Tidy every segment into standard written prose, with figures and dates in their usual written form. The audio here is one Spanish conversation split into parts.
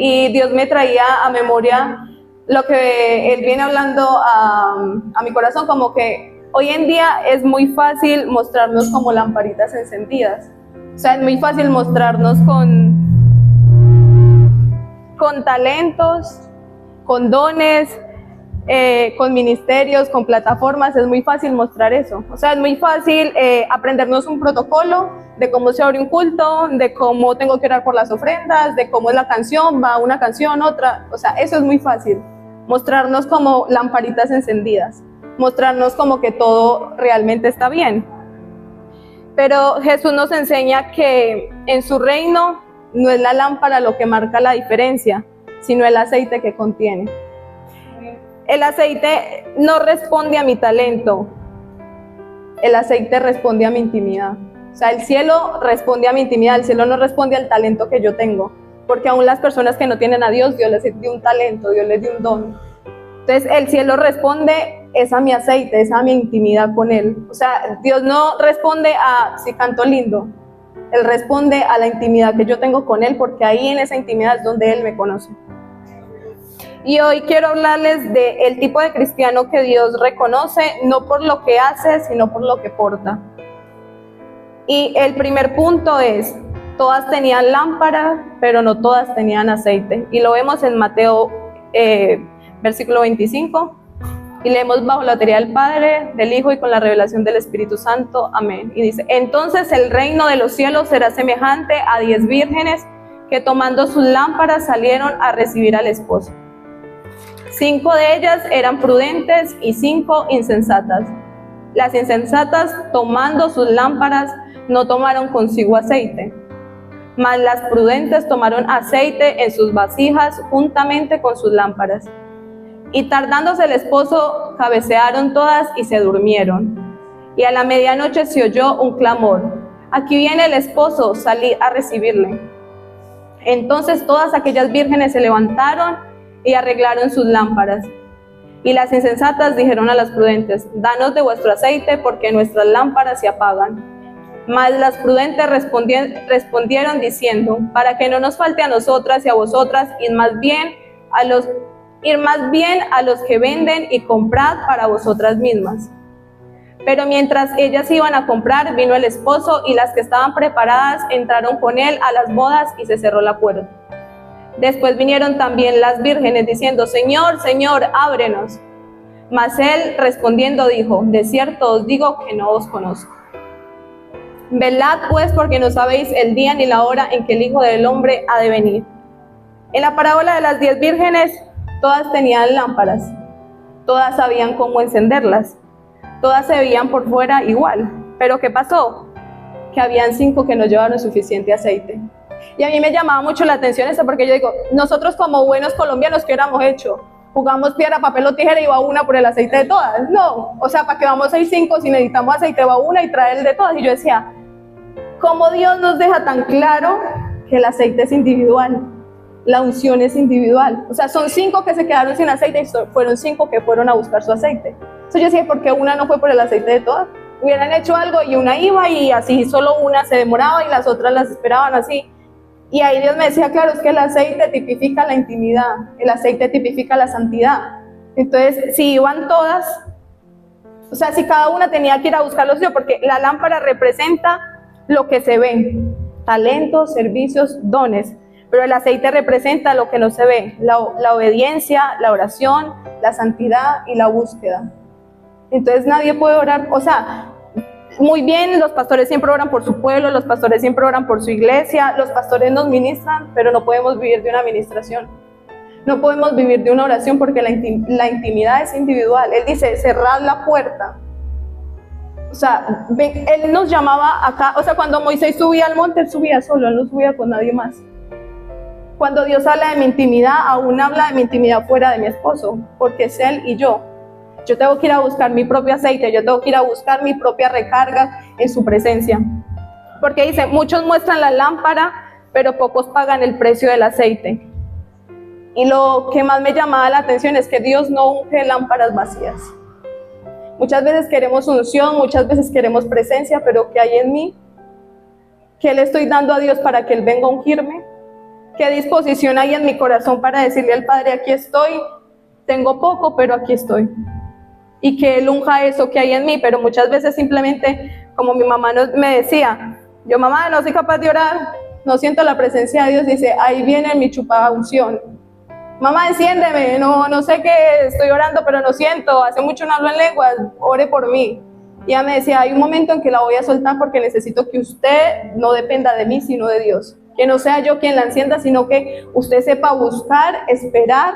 y Dios me traía a memoria lo que Él viene hablando a mi corazón, como que hoy en día es muy fácil mostrarnos como lamparitas encendidas. O sea, es muy fácil mostrarnos con talentos, con dones, con ministerios, con plataformas. Es muy fácil mostrar eso. O sea, es muy fácil aprendernos un protocolo de cómo se abre un culto, de cómo tengo que orar por las ofrendas, de cómo es la canción, va una canción, otra. O sea, eso es muy fácil. Mostrarnos como lamparitas encendidas, mostrarnos como que todo realmente está bien. Pero Jesús nos enseña que en su reino no es la lámpara lo que marca la diferencia, sino el aceite que contiene. El aceite no responde a mi talento, el aceite responde a mi intimidad. O sea, el cielo responde a mi intimidad, el cielo no responde al talento que yo tengo, porque aún las personas que no tienen a Dios, Dios les dio un talento, Dios les dio un don. Entonces el cielo responde es a mi aceite, es a mi intimidad con Él. O sea, Dios no responde a si canto lindo, Él responde a la intimidad que yo tengo con Él, porque ahí en esa intimidad es donde Él me conoce. Y hoy quiero hablarles del tipo de cristiano que Dios reconoce, no por lo que hace, sino por lo que porta. Y el primer punto es, todas tenían lámpara, pero no todas tenían aceite. Y lo vemos en Mateo versículo 25. Y leemos bajo la autoridad del Padre, del Hijo y con la revelación del Espíritu Santo. Amén. Y dice, entonces el reino de los cielos será semejante a 10 vírgenes que tomando sus lámparas salieron a recibir al esposo. 5 de ellas eran prudentes y 5 insensatas. Las insensatas, tomando sus lámparas, no tomaron consigo aceite, mas las prudentes tomaron aceite en sus vasijas juntamente con sus lámparas. Y tardándose el esposo, cabecearon todas y se durmieron. Y a la medianoche se oyó un clamor: aquí viene el esposo, salid a recibirle. Entonces todas aquellas vírgenes se levantaron y arreglaron sus lámparas. Y las insensatas dijeron a las prudentes: danos de vuestro aceite, porque nuestras lámparas se apagan. Mas las prudentes respondieron diciendo: para que no nos falte a nosotras y a vosotras, ir más bien a los que venden y comprad para vosotras mismas. Pero mientras ellas iban a comprar, vino el esposo, y las que estaban preparadas entraron con él a las bodas, y se cerró la puerta. Después vinieron también las vírgenes diciendo: Señor, Señor, ábrenos. Mas él respondiendo dijo: de cierto os digo que no os conozco. Velad pues, porque no sabéis el día ni la hora en que el Hijo del Hombre ha de venir. En la parábola de las 10 vírgenes, todas tenían lámparas, todas sabían cómo encenderlas, todas se veían por fuera igual. Pero ¿qué pasó? Que habían 5 que no llevaron suficiente aceite. Y a mí me llamaba mucho la atención eso, porque yo digo, nosotros como buenos colombianos, ¿qué hubiéramos hecho? Jugamos piedra, papel o tijera y va una por el aceite de todas. No, o sea, ¿para qué vamos a ir 5 si necesitamos aceite? Va una y trae el de todas. Y yo decía, ¿cómo Dios nos deja tan claro que el aceite es individual? La unción es individual. O sea, son 5 que se quedaron sin aceite y fueron 5 que fueron a buscar su aceite. Entonces yo decía, ¿por qué una no fue por el aceite de todas? Hubieran hecho algo y una iba y así solo una se demoraba y las otras las esperaban así. Y ahí Dios me decía, claro, es que el aceite tipifica la intimidad, el aceite tipifica la santidad. Entonces, si iban todas, o sea, si cada una tenía que ir a buscar lo suyo, porque la lámpara representa lo que se ve, talentos, servicios, dones, pero el aceite representa lo que no se ve, la obediencia, la oración, la santidad y la búsqueda. Entonces nadie puede orar, o sea, muy bien, los pastores siempre oran por su pueblo, los pastores siempre oran por su iglesia, los pastores nos ministran, pero no podemos vivir de una administración. No podemos vivir de una oración porque la intimidad es individual. Él dice, cerrad la puerta. O sea, él nos llamaba acá, o sea, cuando Moisés subía al monte, él subía solo, él no subía con nadie más. Cuando Dios habla de mi intimidad, aún habla de mi intimidad fuera de mi esposo, porque es él y yo. Yo tengo que ir a buscar mi propio aceite, yo tengo que ir a buscar mi propia recarga en su presencia. Porque dice, muchos muestran la lámpara, pero pocos pagan el precio del aceite. Y lo que más me llamaba la atención es que Dios no unge lámparas vacías. Muchas veces queremos unción, muchas veces queremos presencia, pero ¿qué hay en mí? ¿Qué le estoy dando a Dios para que Él venga a ungirme? ¿Qué disposición hay en mi corazón para decirle al Padre, aquí estoy, tengo poco, pero aquí estoy? Y que Él unja eso que hay en mí, pero muchas veces simplemente, como mi mamá me decía, yo mamá, no soy capaz de orar, no siento la presencia de Dios, dice, ahí viene mi chupa unción. Mamá, enciéndeme, no sé qué, estoy orando, pero no siento, hace mucho no hablo en lenguas, ore por mí. Y ella me decía, hay un momento en que la voy a soltar porque necesito que usted no dependa de mí, sino de Dios. Que no sea yo quien la encienda, sino que usted sepa buscar, esperar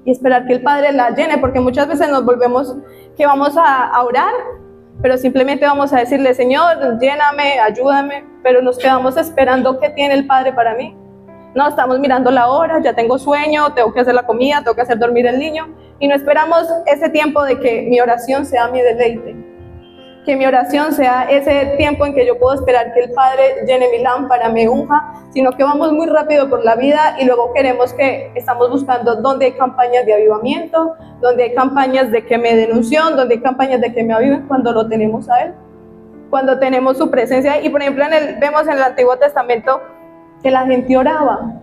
y esperar que el Padre la llene, porque muchas veces nos volvemos que vamos a orar, pero simplemente vamos a decirle, Señor, lléname, ayúdame, pero nos quedamos esperando qué tiene el Padre para mí. No, estamos mirando la hora, ya tengo sueño, tengo que hacer la comida, tengo que hacer dormir el niño, y no esperamos ese tiempo de que mi oración sea mi deleite, que mi oración sea ese tiempo en que yo puedo esperar que el Padre llene mi lámpara, me unja, sino que vamos muy rápido por la vida y luego estamos buscando dónde hay campañas de avivamiento, dónde hay campañas de que me den unción, dónde hay campañas de que me aviven, cuando lo tenemos a Él, cuando tenemos su presencia. Y por ejemplo, vemos en el Antiguo Testamento que la gente oraba,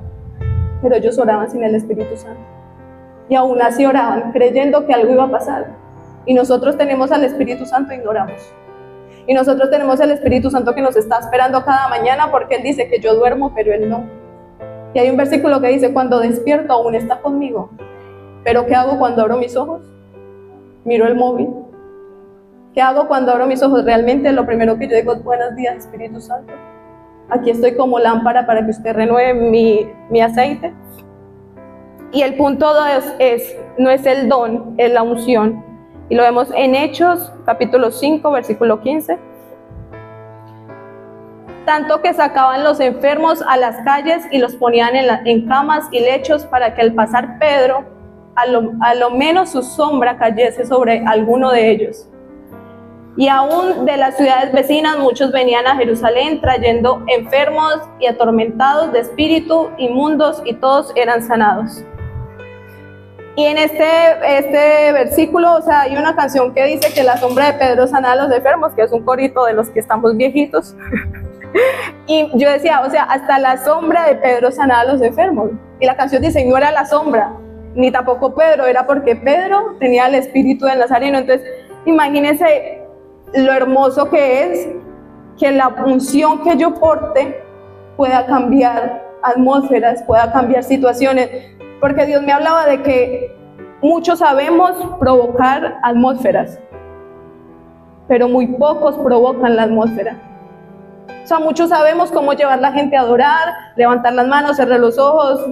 pero ellos oraban sin el Espíritu Santo. Y aún así oraban, creyendo que algo iba a pasar. Y nosotros tenemos al Espíritu Santo y ignoramos. Y nosotros tenemos el Espíritu Santo que nos está esperando cada mañana, porque Él dice que yo duermo, pero Él no. Y hay un versículo que dice, cuando despierto aún está conmigo. Pero ¿qué hago cuando abro mis ojos? Miro el móvil. ¿Qué hago cuando abro mis ojos? Realmente lo primero que yo digo es, buenos días, Espíritu Santo. Aquí estoy como lámpara para que usted renueve mi aceite. Y el punto 2 no es el don, es la unción. Y lo vemos en Hechos, capítulo 5, versículo 15. Tanto que sacaban los enfermos a las calles y los ponían en camas y lechos para que al pasar Pedro, a lo menos su sombra cayese sobre alguno de ellos. Y aún de las ciudades vecinas muchos venían a Jerusalén trayendo enfermos y atormentados de espíritu inmundos, y todos eran sanados. Y en este versículo, o sea, hay una canción que dice que la sombra de Pedro sana a los enfermos, que es un corito de los que estamos viejitos. Y yo decía, o sea, hasta la sombra de Pedro sanaba a los enfermos. Y la canción dice, no era la sombra, ni tampoco Pedro, era porque Pedro tenía el espíritu del Nazareno. Entonces, imagínense lo hermoso que es que la unción que yo porte pueda cambiar atmósferas, pueda cambiar situaciones. Porque Dios me hablaba de que muchos sabemos provocar atmósferas, pero muy pocos provocan la atmósfera. O sea, muchos sabemos cómo llevar a la gente a adorar, levantar las manos, cerrar los ojos,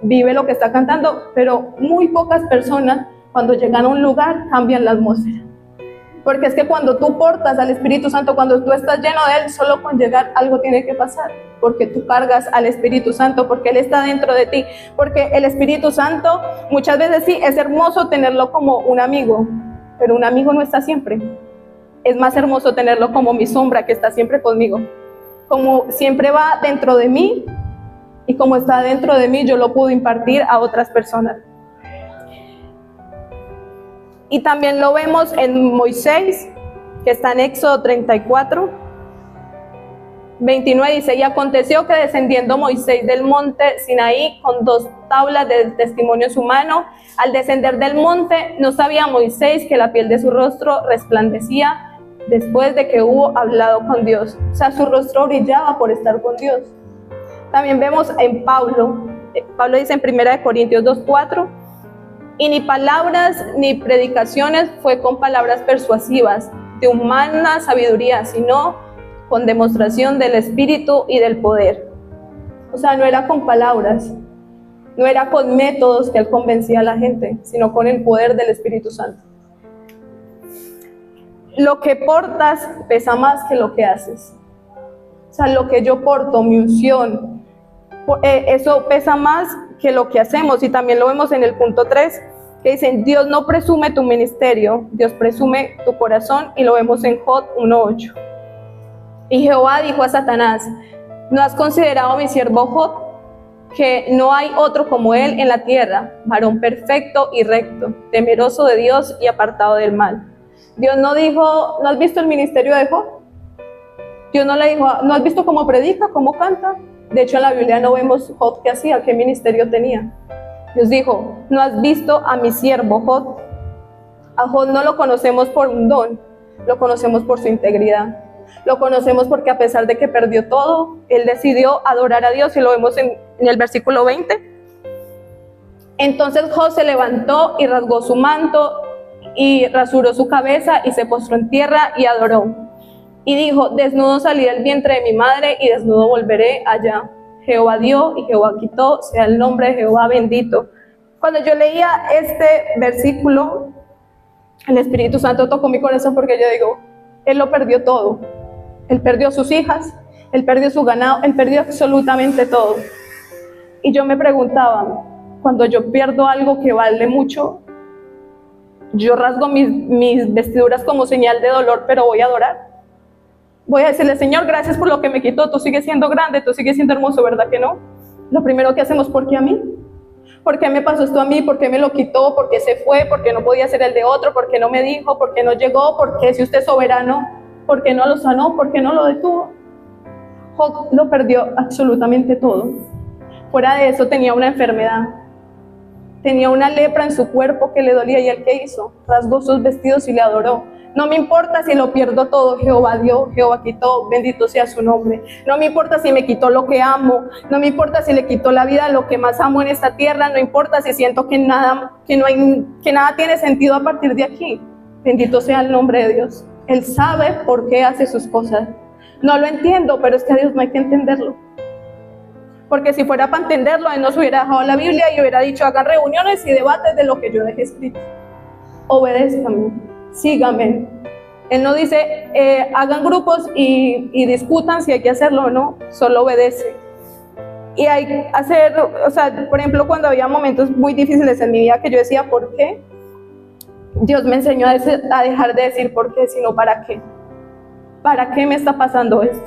vive lo que está cantando, pero muy pocas personas cuando llegan a un lugar cambian la atmósfera. Porque es que cuando tú portas al Espíritu Santo, cuando tú estás lleno de Él, solo con llegar algo tiene que pasar. Porque tú cargas al Espíritu Santo, porque Él está dentro de ti. Porque el Espíritu Santo, muchas veces sí, es hermoso tenerlo como un amigo, pero un amigo no está siempre. Es más hermoso tenerlo como mi sombra, que está siempre conmigo. Como siempre va dentro de mí, y como está dentro de mí, yo lo puedo impartir a otras personas. Y también lo vemos en Moisés, que está en Éxodo 34, 29, dice, y aconteció que descendiendo Moisés del monte Sinaí con 2 tablas de testimonio en su mano, al descender del monte no sabía Moisés que la piel de su rostro resplandecía después de que hubo hablado con Dios. O sea, su rostro brillaba por estar con Dios. También vemos en Pablo dice en 1 Corintios 2:4, y ni palabras ni predicaciones fue con palabras persuasivas de humana sabiduría, sino con demostración del Espíritu y del poder. O sea, no era con palabras, no era con métodos que él convencía a la gente, sino con el poder del Espíritu Santo. Lo que portas pesa más que lo que haces. O sea, lo que yo porto, mi unción, eso pesa más que lo que hacemos. Y también lo vemos en el punto 3, que dicen, Dios no presume tu ministerio, Dios presume tu corazón, y lo vemos en Job 1:8. Y Jehová dijo a Satanás, ¿no has considerado a mi siervo Job, que no hay otro como él en la tierra, varón perfecto y recto, temeroso de Dios y apartado del mal? Dios no dijo, ¿no has visto el ministerio de Job? Dios no le dijo, ¿no has visto cómo predica, cómo canta? De hecho, en la Biblia no vemos Job qué hacía, qué ministerio tenía. Dios dijo, ¿no has visto a mi siervo Job? A Job no lo conocemos por un don, lo conocemos por su integridad. Lo conocemos porque a pesar de que perdió todo, él decidió adorar a Dios, y lo vemos en el versículo 20. Entonces Job se levantó y rasgó su manto y rasuró su cabeza y se postró en tierra y adoró. Y dijo, desnudo salí del vientre de mi madre y desnudo volveré allá. Jehová dio y Jehová quitó, sea el nombre de Jehová bendito. Cuando yo leía este versículo, el Espíritu Santo tocó mi corazón, porque yo digo, él lo perdió todo. Él perdió sus hijas, él perdió su ganado, él perdió absolutamente todo. Y yo me preguntaba, cuando yo pierdo algo que vale mucho, yo rasgo mis vestiduras como señal de dolor, pero voy a adorar. Voy a decirle, Señor, gracias por lo que me quitó, tú sigues siendo grande, tú sigues siendo hermoso, ¿verdad que no? Lo primero que hacemos, ¿por qué a mí? ¿Por qué me pasó esto a mí? ¿Por qué me lo quitó? ¿Por qué se fue? ¿Por qué no podía ser el de otro? ¿Por qué no me dijo? ¿Por qué no llegó? ¿Por qué, si usted es soberano, por qué no lo sanó? ¿Por qué no lo detuvo? Job lo perdió absolutamente todo. Fuera de eso tenía una enfermedad. Tenía una lepra en su cuerpo que le dolía, y él, ¿qué hizo? Rasgó sus vestidos y le adoró. No me importa si lo pierdo todo, Jehová dio, Jehová quitó, bendito sea su nombre. No me importa si me quitó lo que amo, no me importa si le quitó la vida a lo que más amo en esta tierra, no importa si siento que nada tiene sentido a partir de aquí. Bendito sea el nombre de Dios. Él sabe por qué hace sus cosas. No lo entiendo, pero es que a Dios no hay que entenderlo. Porque si fuera para entenderlo, Él nos hubiera dejado la Biblia y hubiera dicho, hagan reuniones y debates de lo que yo dejé escrito. Obedézcame, sígame. Él no dice, hagan grupos y discutan si hay que hacerlo o no, solo obedece. Y hay que hacer, o sea, por ejemplo, cuando había momentos muy difíciles en mi vida que yo decía, ¿por qué? Dios me enseñó a dejar de decir por qué, sino para qué. ¿Para qué me está pasando esto?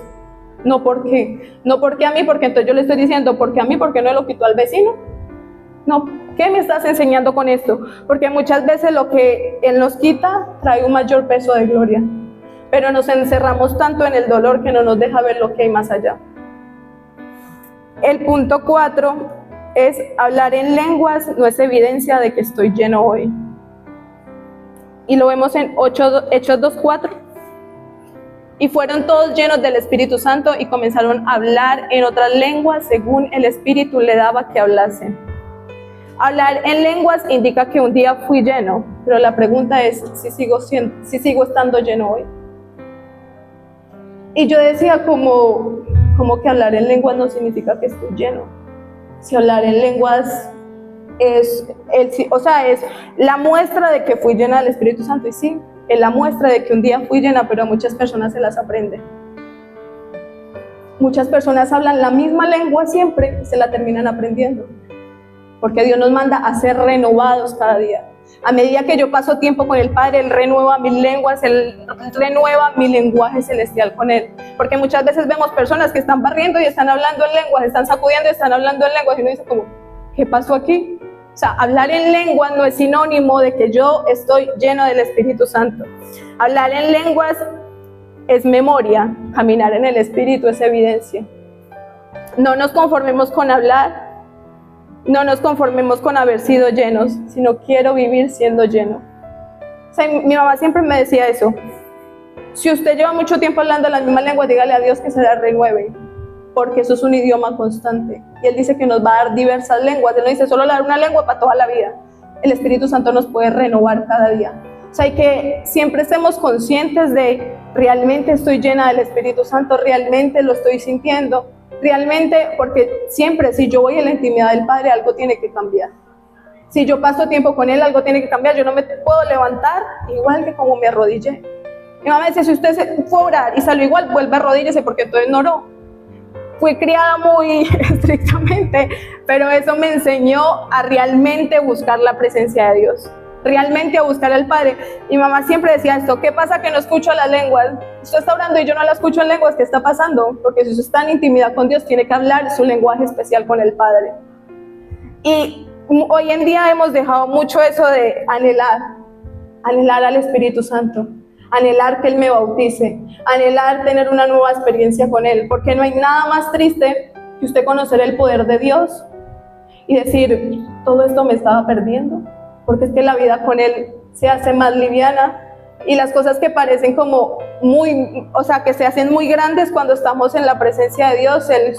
No por qué. No porque a mí, porque entonces yo le estoy diciendo, porque a mí, porque no lo quitó al vecino. No, ¿qué me estás enseñando con esto? Porque muchas veces lo que Él nos quita trae un mayor peso de gloria. Pero nos encerramos tanto en el dolor que no nos deja ver lo que hay más allá. El punto 4 es, hablar en lenguas no es evidencia de que estoy lleno hoy. Y lo vemos en Hechos 2:4. Y fueron todos llenos del Espíritu Santo y comenzaron a hablar en otras lenguas según el Espíritu le daba que hablasen. Hablar en lenguas indica que un día fui lleno, pero la pregunta es si sigo estando lleno hoy. Y yo decía como que hablar en lenguas no significa que estoy lleno. Si hablar en lenguas es la muestra de que fui llena del Espíritu Santo, y sí, es la muestra de que un día fui llena, pero a muchas personas se las aprenden. Muchas personas hablan la misma lengua siempre y se la terminan aprendiendo, porque Dios nos manda a ser renovados cada día. A medida que yo paso tiempo con el Padre, Él renueva mis lenguas, Él renueva mi lenguaje celestial con Él. Porque muchas veces vemos personas que están barriendo y están hablando en lenguas, están sacudiendo y están hablando en lenguas, y uno dice como, ¿qué pasó aquí? O sea, hablar en lenguas no es sinónimo de que yo estoy lleno del Espíritu Santo. Hablar en lenguas es memoria, caminar en el Espíritu es evidencia. No nos conformemos con hablar, no nos conformemos con haber sido llenos, sino quiero vivir siendo lleno. O sea, mi mamá siempre me decía eso. Si usted lleva mucho tiempo hablando las mismas lenguas, dígale a Dios que se la renueve, porque eso es un idioma constante. Y Él dice que nos va a dar diversas lenguas. Él no dice solo dar una lengua para toda la vida. El Espíritu Santo nos puede renovar cada día. O sea, hay que siempre estemos conscientes de, realmente estoy llena del Espíritu Santo, realmente lo estoy sintiendo, realmente, porque siempre si yo voy en la intimidad del Padre, algo tiene que cambiar. Si yo paso tiempo con Él, algo tiene que cambiar. Yo no me puedo levantar igual que como me arrodillé. Mi mamá dice, si usted fue a orar y salió igual, vuelve a arrodíllese, porque entonces no oró. Fui criada muy estrictamente, pero eso me enseñó a realmente buscar la presencia de Dios, realmente a buscar al Padre. Mi mamá siempre decía esto, ¿qué pasa que no escucho las lenguas? Usted está orando y yo no la escucho en lenguas, ¿qué está pasando? Porque si usted está en intimidad con Dios, tiene que hablar su lenguaje especial con el Padre. Y hoy en día hemos dejado mucho eso de anhelar al Espíritu Santo. Anhelar que Él me bautice, anhelar tener una nueva experiencia con Él, porque no hay nada más triste que y usted conocer el poder de Dios y decir, todo esto me estaba perdiendo, porque es que la vida con Él se hace más liviana y las cosas que parecen como que se hacen muy grandes cuando estamos en la presencia de Dios, Él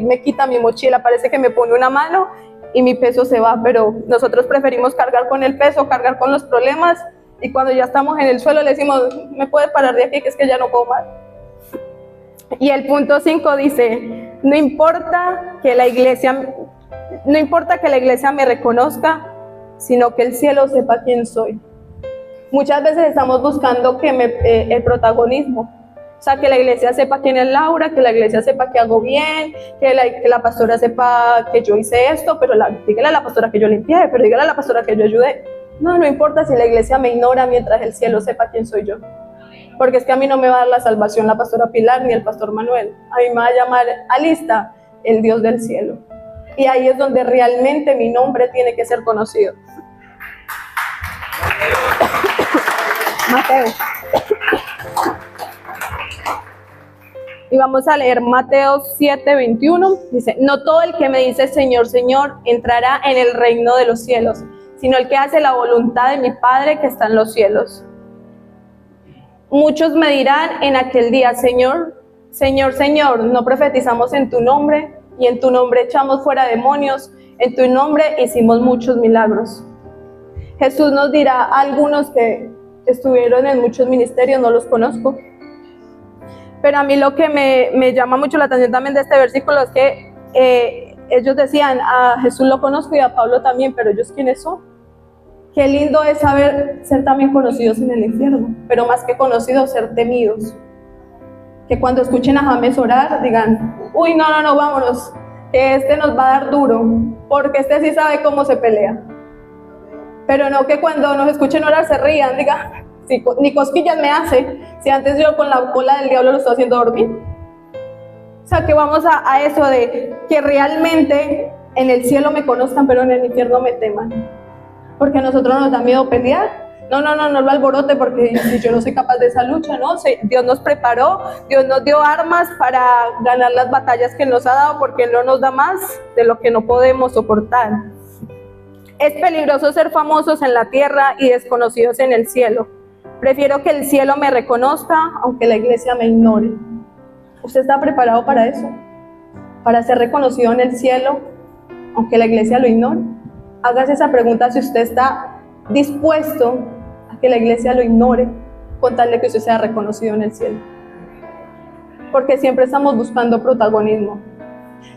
me quita mi mochila, parece que me pone una mano y mi peso se va, pero nosotros preferimos cargar con el peso, cargar con los problemas, y cuando ya estamos en el suelo le decimos, me puede parar de aquí, que es que ya no puedo más. Y el punto 5 dice, no importa que la iglesia me reconozca, sino que el cielo sepa quién soy. Muchas veces estamos buscando el protagonismo, o sea, que la iglesia sepa quién es Laura, que la iglesia sepa que hago bien, que la pastora sepa que yo hice esto, pero dígale a la pastora que yo limpié, pero dígale a la pastora que yo ayudé. No importa si la iglesia me ignora mientras el cielo sepa quién soy yo. Porque es que a mí no me va a dar la salvación la pastora Pilar ni el pastor Manuel. A mí me va a llamar Alista, el Dios del cielo. Y ahí es donde realmente mi nombre tiene que ser conocido. Mateo. Y vamos a leer Mateo 7:21. Dice, no todo el que me dice Señor, Señor, entrará en el reino de los cielos, sino el que hace la voluntad de mi Padre que está en los cielos. Muchos me dirán en aquel día, Señor, Señor, Señor, no profetizamos en tu nombre, y en tu nombre echamos fuera demonios, en tu nombre hicimos muchos milagros. Jesús nos dirá a algunos que estuvieron en muchos ministerios, no los conozco, pero a mí lo que me llama mucho la atención también de este versículo es que ellos decían, a Jesús lo conozco y a Pablo también, pero ¿ellos quiénes son? Qué lindo es ser también conocidos en el infierno, pero más que conocidos, ser temidos. Que cuando escuchen a James orar, digan, uy, no, vámonos, que este nos va a dar duro, porque este sí sabe cómo se pelea. Pero no que cuando nos escuchen orar se rían, digan, ni cosquillas me hace, si antes yo con la cola del diablo lo estoy haciendo dormir. O sea, que vamos a eso de que realmente en el cielo me conozcan, pero en el infierno me teman. Porque a nosotros nos da miedo pelear. No lo alborote, porque si yo no soy capaz de esa lucha, ¿no? Dios nos preparó, Dios nos dio armas para ganar las batallas que nos ha dado, porque Él no nos da más de lo que no podemos soportar. Es peligroso ser famosos en la tierra y desconocidos en el cielo. Prefiero que el cielo me reconozca, aunque la iglesia me ignore. ¿Usted está preparado para eso? Para ser reconocido en el cielo, aunque la iglesia lo ignore. Hágase esa pregunta si usted está dispuesto a que la iglesia lo ignore, con tal de que usted sea reconocido en el cielo. Porque siempre estamos buscando protagonismo,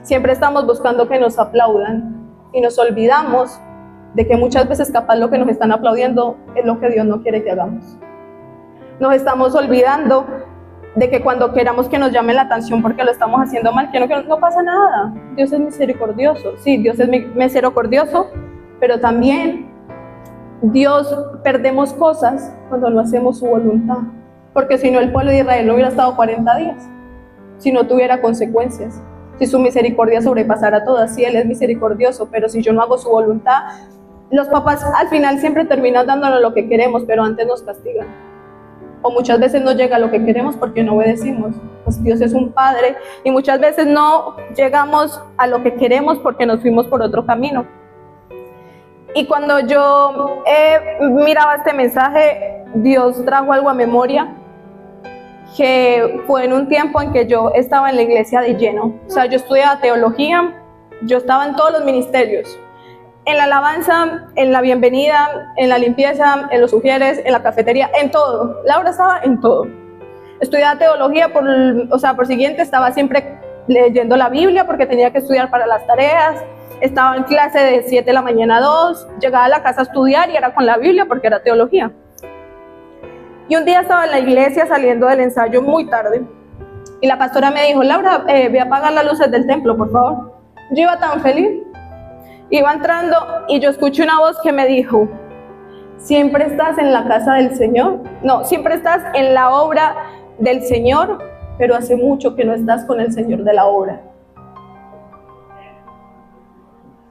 siempre estamos buscando que nos aplaudan y nos olvidamos de que muchas veces capaz lo que nos están aplaudiendo es lo que Dios no quiere que hagamos. Nos estamos olvidando de que cuando queramos que nos llamen la atención porque lo estamos haciendo mal, que no pasa nada. Dios es misericordioso, sí, Dios es misericordioso, pero también perdemos cosas cuando no hacemos su voluntad, porque si no el pueblo de Israel no hubiera estado 40 días, si no tuviera consecuencias, si su misericordia sobrepasara todas, sí, Él es misericordioso, pero si yo no hago su voluntad, los papás al final siempre terminan dándonos lo que queremos, pero antes nos castigan, o muchas veces no llega a lo que queremos porque no obedecimos. Pues Dios es un padre y muchas veces no llegamos a lo que queremos porque nos fuimos por otro camino. Y cuando yo miraba este mensaje, Dios trajo algo a memoria, que fue en un tiempo en que yo estaba en la iglesia de lleno. O sea, yo estudiaba teología, yo estaba en todos los ministerios, en la alabanza, en la bienvenida, en la limpieza, en los sugieres, en la cafetería, en todo. Laura estaba en todo. Estudiaba teología, por siguiente estaba siempre leyendo la Biblia porque tenía que estudiar para las tareas. Estaba en clase de 7 de la mañana a 2, llegaba a la casa a estudiar y era con la Biblia porque era teología. Y un día estaba en la iglesia saliendo del ensayo muy tarde y la pastora me dijo, Laura, ve a apagar las luces del templo, por favor. Yo iba tan feliz, iba entrando y yo escuché una voz que me dijo, siempre estás en la casa del Señor, no, siempre estás en la obra del Señor, pero hace mucho que no estás con el Señor de la obra.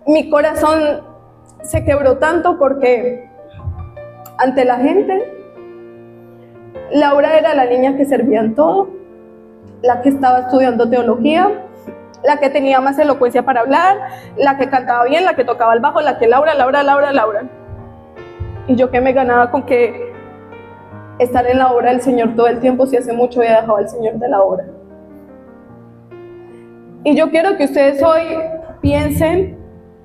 Mi corazón se quebró tanto porque ante la gente, Laura era la niña que servía en todo, la que estaba estudiando teología, la que tenía más elocuencia para hablar, la que cantaba bien, la que tocaba el bajo, la que Laura. Y yo que me ganaba con que estar en la obra del Señor todo el tiempo, si hace mucho había dejado al Señor de la obra. Y yo quiero que ustedes hoy piensen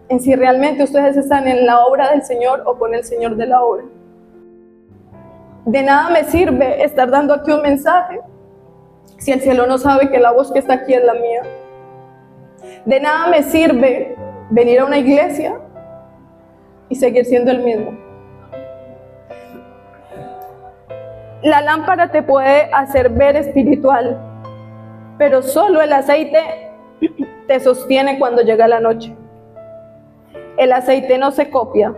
en si realmente ustedes están en la obra del Señor o con el Señor de la obra. De nada me sirve estar dando aquí un mensaje si el cielo no sabe que la voz que está aquí es la mía. De nada me sirve venir a una iglesia y seguir siendo el mismo. La lámpara te puede hacer ver espiritual, pero solo el aceite te sostiene cuando llega la noche. El aceite no se copia.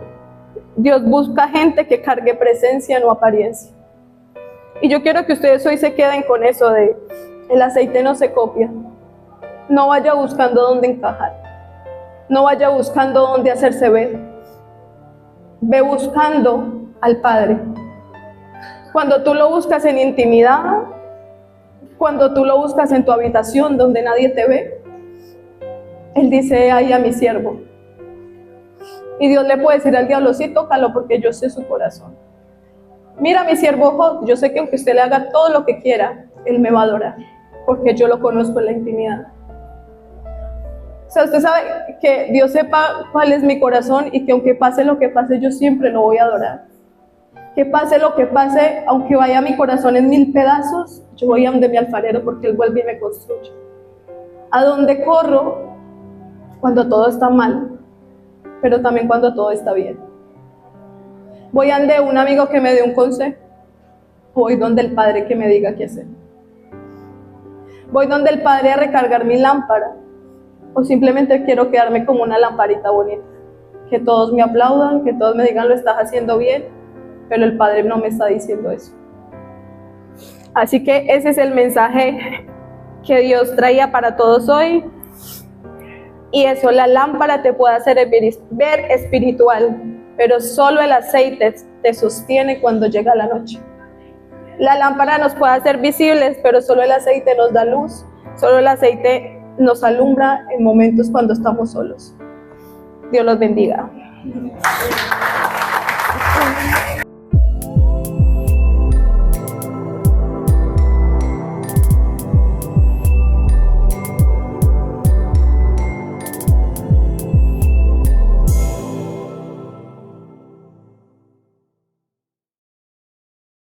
Dios busca gente que cargue presencia, no apariencia. Y yo quiero que ustedes hoy se queden con eso de el aceite no se copia. No vaya buscando dónde encajar. No vaya buscando dónde hacerse ver. Ve buscando al Padre. Cuando tú lo buscas en intimidad, cuando tú lo buscas en tu habitación donde nadie te ve, Él dice, ay, a mi siervo. Y Dios le puede decir al diablo, sí, tócalo porque yo sé su corazón. Mira mi siervo Job, yo sé que aunque usted le haga todo lo que quiera, Él me va a adorar, porque yo lo conozco en la intimidad. O sea, usted sabe que Dios sepa cuál es mi corazón y que aunque pase lo que pase, yo siempre lo voy a adorar. Que pase lo que pase, aunque vaya mi corazón en 1000 pedazos, yo voy a donde mi alfarero porque Él vuelve y me construye. A donde corro cuando todo está mal, pero también cuando todo está bien. Voy a donde un amigo que me dé un consejo, voy donde el Padre que me diga qué hacer. Voy donde el Padre a recargar mi lámpara, o simplemente quiero quedarme como una lamparita bonita. Que todos me aplaudan, que todos me digan lo estás haciendo bien, pero el Padre no me está diciendo eso. Así que ese es el mensaje que Dios traía para todos hoy. Y eso, la lámpara te puede hacer ver espiritual, pero solo el aceite te sostiene cuando llega la noche. La lámpara nos puede hacer visibles, pero solo el aceite nos da luz. Solo el aceite nos alumbra en momentos cuando estamos solos. Dios los bendiga.